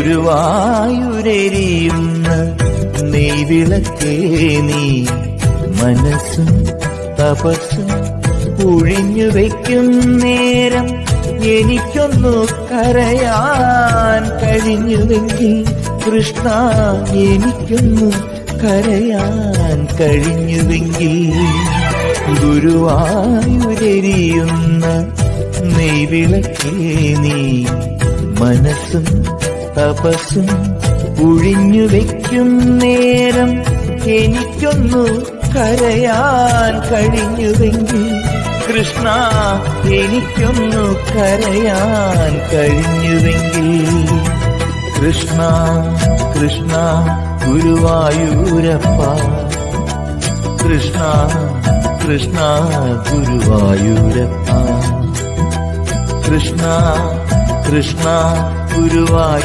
ഗുരുവായൂരെരിയുന്ന നെയ്വിളക്കേ നീ മനസ്സും തപസ്സും ഒഴിഞ്ഞു വയ്ക്കും നേരം എനിക്കൊന്നു കരയാൻ കഴിഞ്ഞുവെങ്കിൽ കൃഷ്ണ, എനിക്കൊന്നു കരയാൻ കഴിഞ്ഞുവെങ്കിൽ. ഗുരുവായൂരെരിയുന്ന നെയ്വിളക്കേ നീ മനസ്സും തപസ്സും ഒഴിഞ്ഞു വയ്ക്കും നേരം എനിക്കൊന്നു കരയാൻ കഴിഞ്ഞുവെങ്കിൽ കൃഷ്ണ, എനിക്കൊന്നു കരയാൻ കഴിഞ്ഞുവെങ്കിൽ. കൃഷ്ണ കൃഷ്ണ ഗുരുവായൂരപ്പ, കൃഷ്ണ കൃഷ്ണ ഗുരുവായൂരപ്പ, കൃഷ്ണ കൃഷ്ണ ഗുരുവായൂരപ്പ.